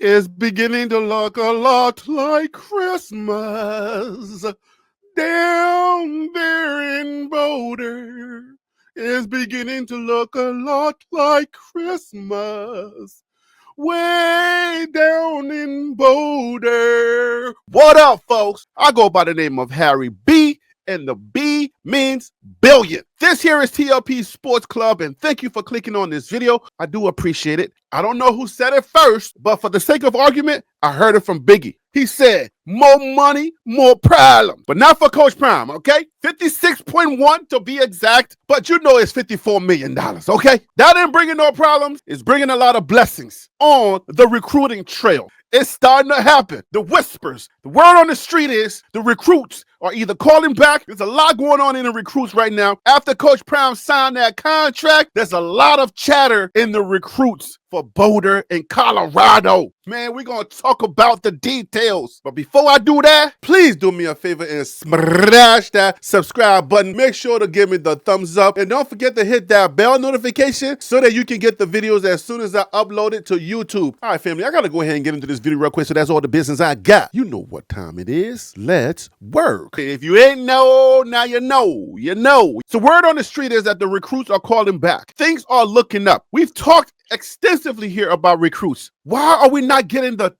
is beginning to look a lot like Christmas. Down there in Boulder is beginning to look a lot like Christmas. Way down in Boulder. What up, folks? I go by the name of Harry B, and the B means billion. This here is TLP Sports Club, and thank you for clicking on this video. I do appreciate it. I don't know who said it first, but for the sake of argument, I heard it from Biggie. He said, more money, more problem. But not for Coach Prime, okay? 56.1 to be exact, but you know it's $54 million, okay? That ain't bringing no problems. It's bringing a lot of blessings on the recruiting trail. It's starting to happen. The whispers, the word on the street is the recruits are either calling back. There's a lot going on in the recruits right now. After Coach Prime signed that contract, there's a lot of chatter in the recruits for Boulder and Colorado. Man, we're going to talk about the details. But before I do that, please do me a favor and smash that subscribe button. Make sure to give me the thumbs up. And don't forget to hit that bell notification so that you can get the videos as soon as I upload it to YouTube. All right, family, I got to go ahead and get into this video real quick. So that's all the business I got. You know what time it is. Let's work. If you ain't know, now you know. You know. So word on the street is that the recruits are calling back. Things are looking up. We've talked extensively here about recruits. Why are we not getting the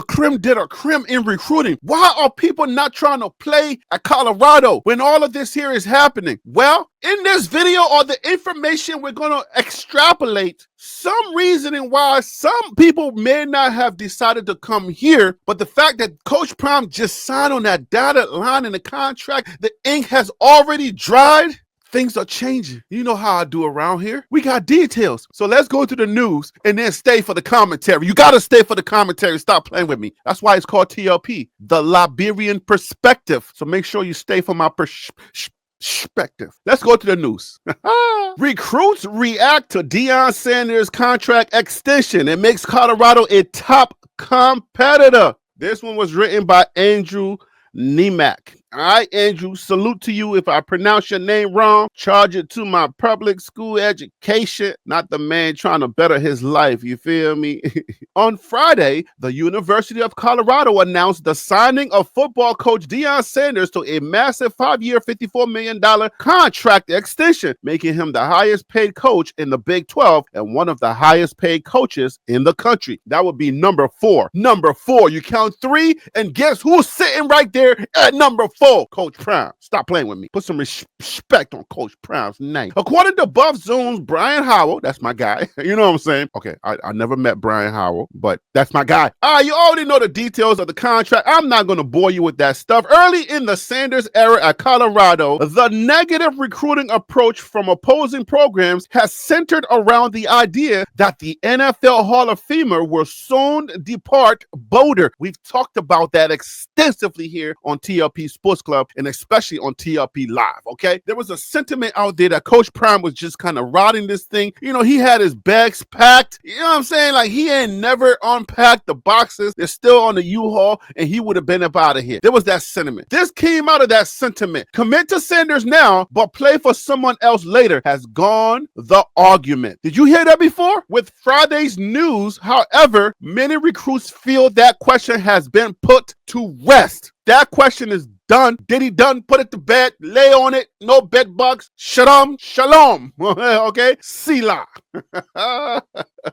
creme de la creme in recruiting? Why are people not trying to play at Colorado when all of this here is happening? Well, in this video or the information, we're going to extrapolate some reasoning why some people may not have decided to come here, but the fact that Coach Prime just signed on that dotted line in the contract, the ink has already dried. Things are changing. You know how I do around here. We got details. So let's go to the news and then stay for the commentary. You got to stay for the commentary. Stop playing with me. That's why it's called TLP, the Liberian perspective. So make sure you stay for my perspective. Let's go to the news. Recruits react to Deion Sanders' contract extension. It makes Colorado a top competitor. This one was written by Andrew Nemak. All right, Andrew, salute to you. If I pronounce your name wrong, charge it to my public school education, not the man trying to better his life. You feel me? On Friday, the University of Colorado announced the signing of football coach Deion Sanders to a massive 5-year, $54 million contract extension, making him the highest paid coach in the Big 12 and one of the highest paid coaches in the country. That would be number 4. Number 4. You count 3, and guess who's sitting right there at number 4? Coach Prime. Stop playing with me. Put some respect on Coach Prime's name. According to Buff Zoom's Brian Howell, that's my guy. You know what I'm saying? Okay, I never met Brian Howell, but that's my guy. You already know the details of the contract. I'm not going to bore you with that stuff. Early in the Sanders era at Colorado, the negative recruiting approach from opposing programs has centered around the idea that the NFL Hall of Famer will soon depart Boulder. We've talked about that extensively here on TLP Sports Club and especially on TLP Live, okay? There was a sentiment out there that Coach Prime was just kind of rotting this thing. You know, he had his bags packed. You know what I'm saying? Like, he ain't never unpacked the boxes. They're still on the U-Haul, and he would have been up out of here. There was that sentiment. This came out of that sentiment. Commit to Sanders now, but play for someone else later has gone the argument. Did you hear that before? With Friday's news, however, many recruits feel that question has been put to rest. That question is done. Diddy done. Put it to bed. Lay on it. No bed bugs. Shalom. Shalom. Okay? Selah.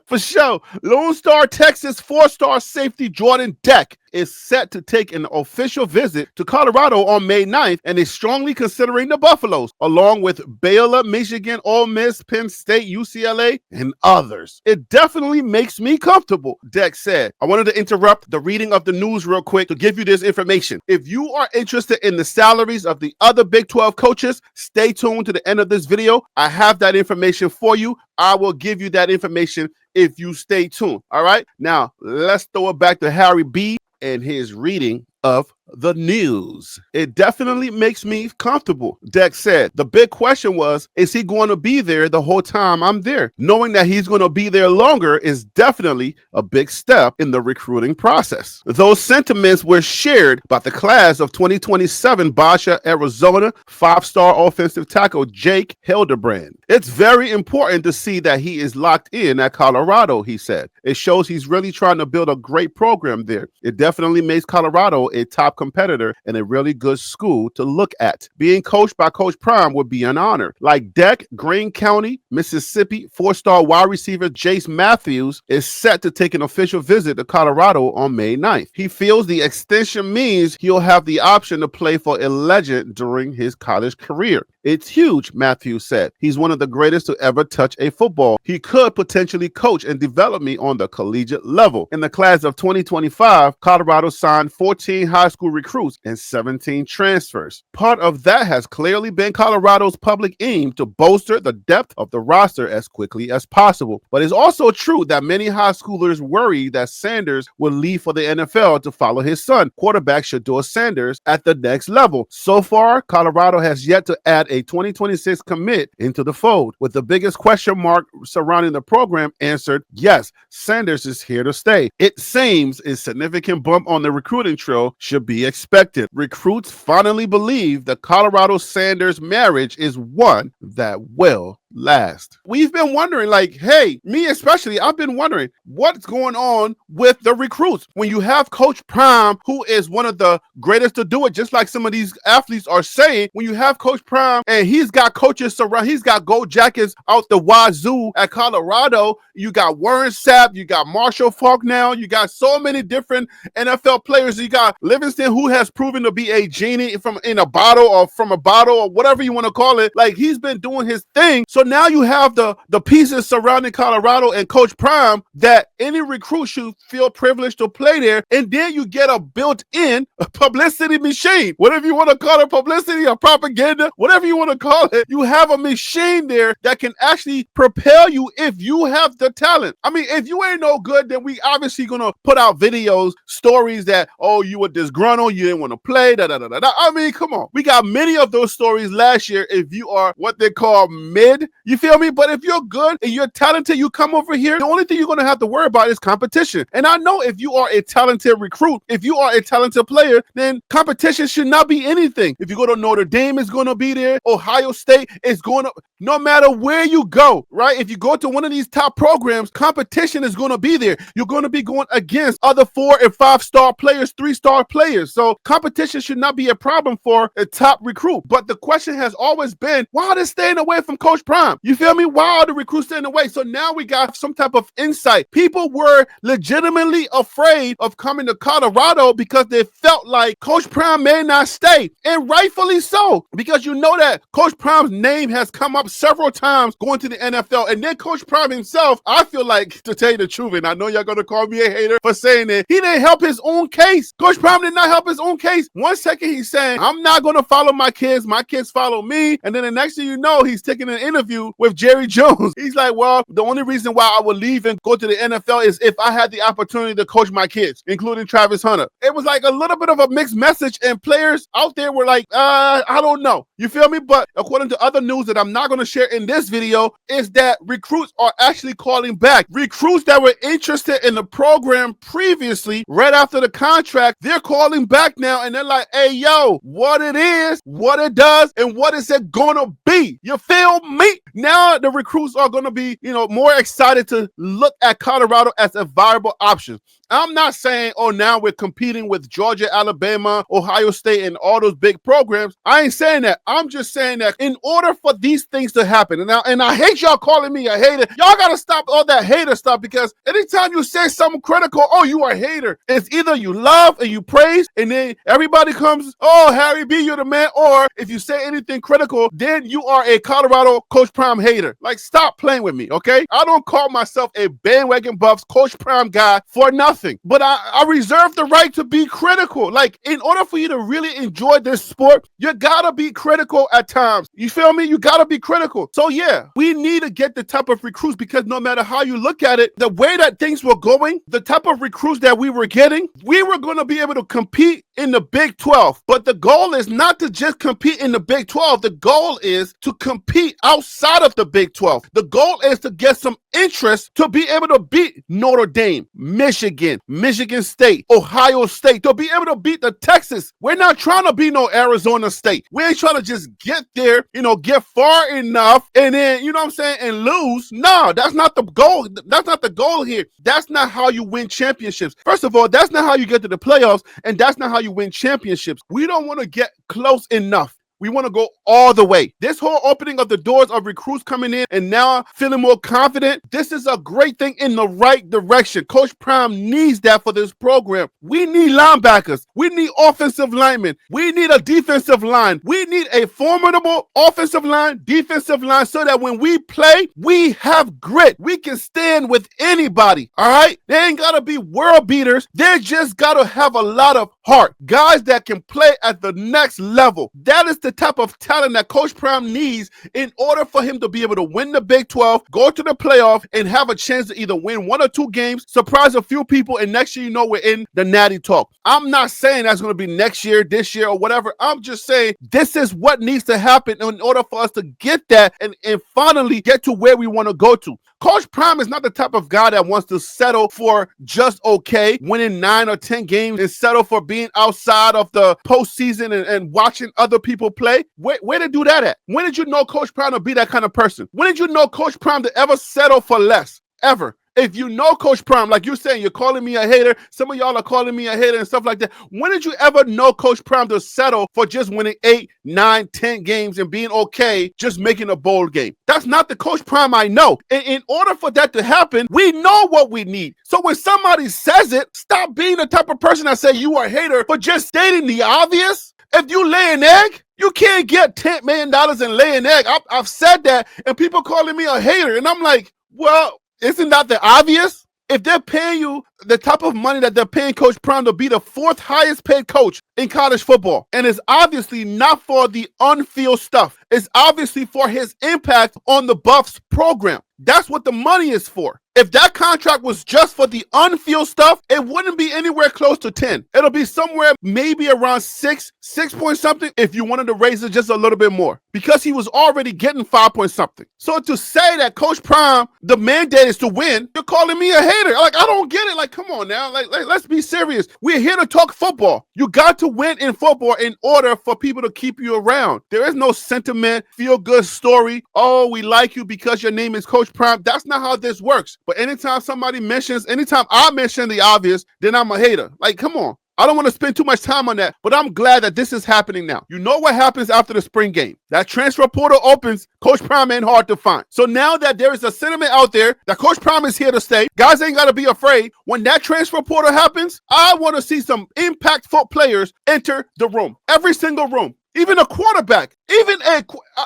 For sure. Lone Star, Texas 4-star safety Jordan Deck is set to take an official visit to Colorado on May 9th and is strongly considering the Buffaloes, along with Baylor, Michigan, Ole Miss, Penn State, UCLA, and others. It definitely makes me comfortable, Deck said. I wanted to interrupt the reading of the news real quick to give you this information. If you are interested in the salaries of the other Big 12 coaches, stay tuned to the end of this video. I have that information for you. I will give you that information if you stay tuned. All right. Now, let's throw it back to Harry B and his reading of the news. It definitely makes me comfortable, Dex said. The big question was, is he going to be there the whole time I'm there? Knowing that he's going to be there longer is definitely a big step in the recruiting process. Those sentiments were shared by the class of 2027 Basha, Arizona, five-star offensive tackle Jake Hildebrand. It's very important to see that he is locked in at Colorado, he said. It shows he's really trying to build a great program there. It definitely makes Colorado a top competitor and a really good school to look at. Being coached by Coach Prime would be an honor. Like Deck, Greene County, Mississippi, four-star wide receiver Jace Matthews is set to take an official visit to Colorado on May 9th. He feels the extension means he'll have the option to play for a legend during his college career. It's huge, Matthews said. He's one of the greatest to ever touch a football. He could potentially coach and develop me on the collegiate level. In the class of 2025, Colorado signed 14 high school recruits and 17 transfers. Part of that has clearly been Colorado's public aim to bolster the depth of the roster as quickly as possible. But it's also true that many high schoolers worry that Sanders will leave for the NFL to follow his son, quarterback Shedeur Sanders, at the next level. So far, Colorado has yet to add a 2026 commit into the fold, with the biggest question mark surrounding the program answered, yes, Sanders is here to stay. It seems a significant bump on the recruiting trail should be expected. Recruits finally believe the Colorado-Sanders marriage is one that will last. We've been wondering, like, hey, me especially, I've been wondering what's going on with the recruits. When you have Coach Prime, who is one of the greatest to do it, just like some of these athletes are saying, when you have Coach Prime and he's got coaches around, he's got gold jackets out the wazoo at Colorado, you got Warren Sapp, you got Marshall Faulk now, you got so many different NFL players, you got Livingston, who has proven to be a genie from a bottle or whatever you want to call it. Like, he's been doing his thing. So now you have the pieces surrounding Colorado and Coach Prime that any recruit should feel privileged to play there. And then you get a built-in publicity machine. Whatever you want to call it, publicity or propaganda, whatever you want to call it, you have a machine there that can actually propel you if you have the talent. I mean, if you ain't no good, then we obviously going to put out videos, stories that, oh, you were disgruntled, you didn't want to play, da-da-da-da-da. I mean, come on. We got many of those stories last year if you are what they call mid. You feel me? But if you're good and you're talented, you come over here, the only thing you're going to have to worry about is competition. And I know if you are a talented recruit, if you are a talented player, then competition should not be anything. If you go to Notre Dame, it's going to be there. Ohio State is going to, no matter where you go, right? If you go to one of these top programs, competition is going to be there. You're going to be going against other 4 and 5-star players, 3-star players. So competition should not be a problem for a top recruit. But the question has always been, why are they staying away from Coach Prime? You feel me? Why are the recruits staying away? So now we got some type of insight. People were legitimately afraid of coming to Colorado because they felt like Coach Prime may not stay. And rightfully so, because you know that Coach Prime's name has come up several times going to the NFL. And then Coach Prime himself, I feel like, to tell you the truth, and I know y'all going to call me a hater for saying it, he didn't help his own case. Coach Prime did not help his own case. One second he's saying, I'm not going to follow my kids follow me. And then the next thing you know, he's taking an interview with Jerry Jones. He's like, well, the only reason why I would leave and go to the NFL is if I had the opportunity to coach my kids, including Travis Hunter. It was like a little bit of a mixed message, and players out there were like, I don't know. You feel me? But according to other news that I'm not going to share in this video, is that recruits are actually calling back. Recruits that were interested in the program previously, right after the contract, they're calling back now, and they're like, hey, yo, what it is, what it does, and what is it going to be? You feel me? Now the recruits are going to be, more excited to look at Colorado as a viable option. I'm not saying, oh, now we're competing with Georgia, Alabama, Ohio State, and all those big programs. I ain't saying that. I'm just saying that in order for these things to happen, and I hate y'all calling me a hater. Y'all got to stop all that hater stuff, because anytime you say something critical, oh, you are a hater. It's either you love and you praise, and then everybody comes, oh, Harry B, you're the man. Or if you say anything critical, then you are a Colorado Coach Coach Prime hater. Like, stop playing with me, okay? I don't call myself a bandwagon Buffs Coach Prime guy for nothing. But I reserve the right to be critical. Like, in order for you to really enjoy this sport, you gotta be critical at times. You feel me? You gotta be critical. So yeah, we need to get the type of recruits, because no matter how you look at it, the way that things were going, the type of recruits that we were getting, we were going to be able to compete in the Big 12. But the goal is not to just compete in the Big 12. The goal is to compete outside of the Big 12. The goal is to get some interest to be able to beat Notre Dame, Michigan, Michigan State, Ohio State, to be able to beat the Texas. We're not trying to be no Arizona State. We ain't trying to just get there, get far enough and then, and lose. No, that's not the goal. That's not the goal here. That's not how you win championships. First of all, that's not how you get to the playoffs, and that's not how you win championships. We don't want to get close enough. We want to go all the way. This whole opening of the doors of recruits coming in and now feeling more confident, this is a great thing in the right direction. Coach Prime needs that for this program. We need linebackers. We need offensive linemen. We need a defensive line. We need a formidable offensive line, defensive line, so that when we play, we have grit. We can stand with anybody, all right? They ain't got to be world beaters. They just got to have a lot of heart. Guys that can play at the next level. That is the type of talent that Coach Prime needs in order for him to be able to win the Big 12, go to the playoff, and have a chance to either win 1 or 2 games, surprise a few people, and next year we're in the Natty Talk. I'm not saying that's going to be next year, this year, or whatever. I'm just saying this is what needs to happen in order for us to get that and finally get to where we want to go to. Coach Prime is not the type of guy that wants to settle for just okay, winning 9 or 10 games and settle for being outside of the postseason and watching other people play. Where to do that at? When did you know Coach Prime to be that kind of person? When did you know Coach Prime to ever settle for less? Ever? If you know Coach Prime, like you're saying, you're calling me a hater. Some of y'all are calling me a hater and stuff like that. When did you ever know Coach Prime to settle for just winning 8, 9, 10 games and being okay, just making a bowl game? That's not the Coach Prime I know. And in order for that to happen, we know what we need. So when somebody says it, stop being the type of person that say you are a hater for just stating the obvious. If you lay an egg, you can't get $10 million and lay an egg. I've said that, and people calling me a hater. And I'm like, well, isn't that the obvious? If they're paying you the type of money that they're paying Coach Prime to be the 4th highest paid coach in college football, and it's obviously not for the on-field stuff. It's obviously for his impact on the Buffs program. That's what the money is for. If that contract was just for the on-field stuff, it wouldn't be anywhere close to 10. It'll be somewhere maybe around 6 point something if you wanted to raise it just a little bit more, because he was already getting 5 point something. So to say that Coach Prime, the mandate is to win, you're calling me a hater. Like, I don't get it. Like, come on now. Like let's be serious. We're here to talk football. You got to win in football in order for people to keep you around. There is no sentiment, feel-good story. Oh, we like you because your name is Coach Prime. That's not how this works. But anytime I mention the obvious, then I'm a hater. Like, come on. I don't want to spend too much time on that, but I'm glad that this is happening now. You know what happens after the spring game. That transfer portal opens, Coach Prime ain't hard to find. So now that there is a sentiment out there that Coach Prime is here to stay, guys ain't got to be afraid. When that transfer portal happens, I want to see some impactful players enter the room. Every single room. Even a quarterback,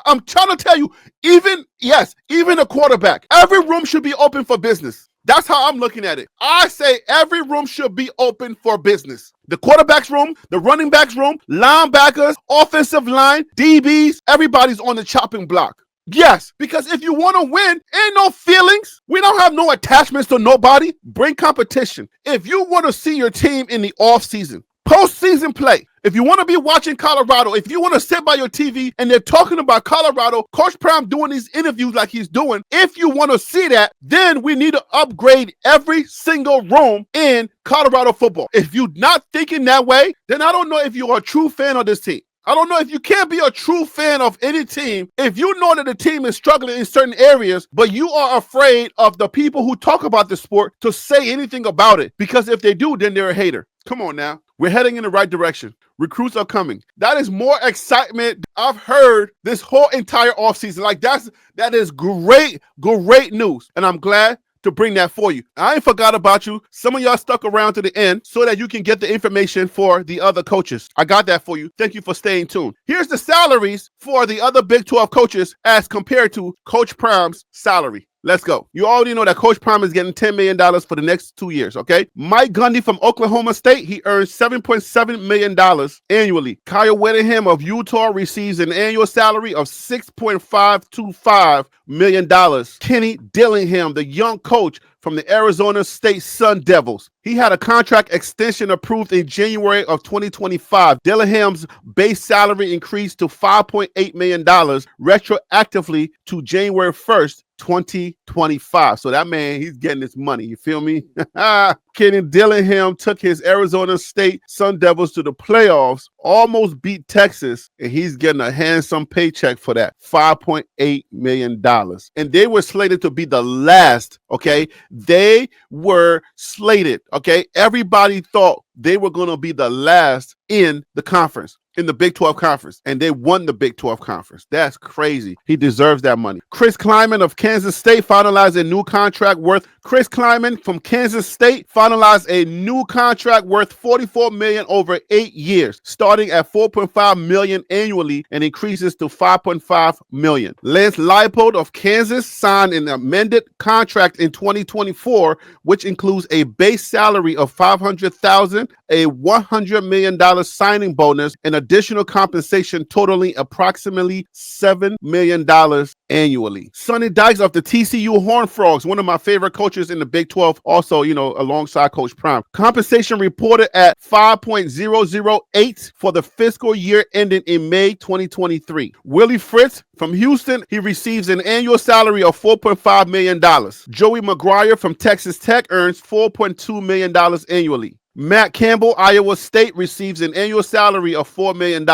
I'm trying to tell you, even a quarterback. Every room should be open for business. That's how I'm looking at it. I say every room should be open for business. The quarterback's room, the running back's room, linebackers, offensive line, DBs, everybody's on the chopping block. Yes, because if you want to win, ain't no feelings. We don't have no attachments to nobody. Bring competition. If you want to see your team in the offseason, postseason play, if you want to be watching Colorado, if you want to sit by your TV and they're talking about Colorado, Coach Prime doing these interviews like he's doing, if you want to see that, then we need to upgrade every single room in Colorado football. If you're not thinking that way, then I don't know if you're a true fan of this team. I don't know if you can't be a true fan of any team if you know that the team is struggling in certain areas, but you are afraid of the people who talk about the sport to say anything about it. Because if they do, then they're a hater. Come on now. We're heading in the right direction. Recruits are coming. That is more excitement I've heard this whole entire offseason. Like that is great news. And I'm glad to bring that for you. I ain't forgot about you. Some of y'all stuck around to the end so that you can get the information for the other coaches. I got that for you. Thank you for staying tuned. Here's the salaries for the other Big 12 coaches as compared to Coach Prime's salary. Let's go. You already know that Coach Prime is getting $10 million for the next 2 years, okay? Mike Gundy from Oklahoma State, he earns $7.7 million annually. Kyle Whittingham of Utah receives an annual salary of $6.525 million. Kenny Dillingham, the young coach from the Arizona State Sun Devils, he had a contract extension approved in January of 2025. Dillingham's base salary increased to $5.8 million retroactively to January 1st, 2025. So that man, he's getting his money. You feel me? Kenny Dillingham took his Arizona State Sun Devils to the playoffs, almost beat Texas, and he's getting a handsome paycheck for that, $5.8 million. And they were slated to be the last, okay? They were slated, okay? Everybody thought they were going to be the last in the conference, in the Big 12 conference, and they won the Big 12 conference. That's crazy. He deserves that money. Chris Kleiman of Kansas State finalized a new contract worth $44 million over 8 years, starting at $4.5 million annually and increases to $5.5 million. Lance Leipold of Kansas signed an amended contract in 2024, which includes a base salary of $500,000, a $100 million signing bonus, and additional compensation totaling approximately $7 million annually. Sonny Dykes of the TCU Horned Frogs, one of my favorite coaches in the Big 12, also, alongside Coach Prime. Compensation reported at $5.008 for the fiscal year ending in May 2023. Willie Fritz from Houston, he receives an annual salary of $4.5 million. Joey McGuire from Texas Tech earns $4.2 million annually. Matt Campbell, Iowa State, receives an annual salary of $4 million.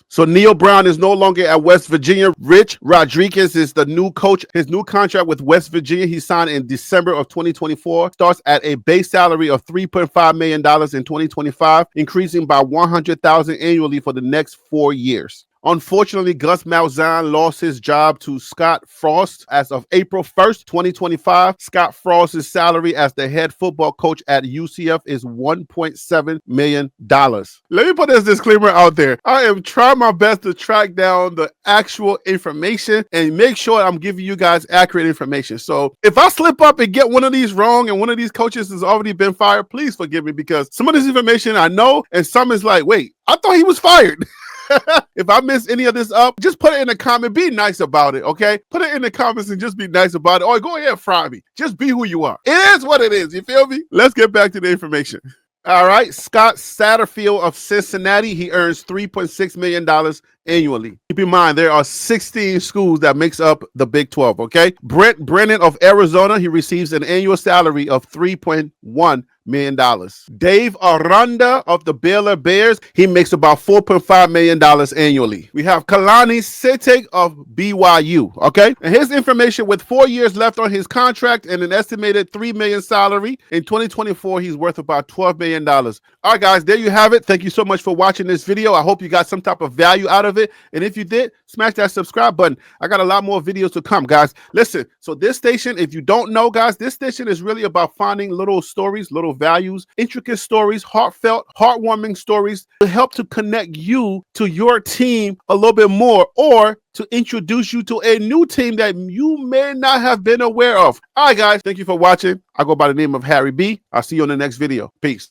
So Neil Brown is no longer at West Virginia. Rich Rodriguez is the new coach. His new contract with West Virginia, he signed in December of 2024, starts at a base salary of $3.5 million in 2025, increasing by $100,000 annually for the next 4 years. Unfortunately, Gus Malzahn lost his job to Scott Frost as of April 1st, 2025. Scott Frost's salary as the head football coach at UCF is $1.7 million. Let me put this disclaimer out there. I am trying my best to track down the actual information and make sure I'm giving you guys accurate information. So if I slip up and get one of these wrong and one of these coaches has already been fired, please forgive me, because some of this information I know and some is like, wait, I thought he was fired. If I miss any of this up, just put it in the comment. Be nice about it, okay? Put it in the comments and just be nice about it. Or go ahead and fry me. Just be who you are. It is what it is. You feel me? Let's get back to the information. All right. Scott Satterfield of Cincinnati, he earns $3.6 million annually. Keep in mind, there are 16 schools that makes up the Big 12, okay? Brent Brennan of Arizona, he receives an annual salary of $3.1 million. Dave Aranda of the Baylor Bears, he makes about $4.5 million annually. We have Kalani Sittek of BYU, okay? And his information, with 4 years left on his contract and an estimated $3 million salary, in 2024, he's worth about $12 million. All right, guys, there you have it. Thank you so much for watching this video. I hope you got some type of value out of it. And if you did, smash that subscribe button. I got a lot more videos to come, guys. Listen, so this station, if you don't know, guys, this station is really about finding little stories, little values, intricate stories, heartfelt, heartwarming stories to help to connect you to your team a little bit more, or to introduce you to a new team that you may not have been aware of. All right, guys, thank you for watching. I go by the name of Harry B. I'll see you on the next video. Peace.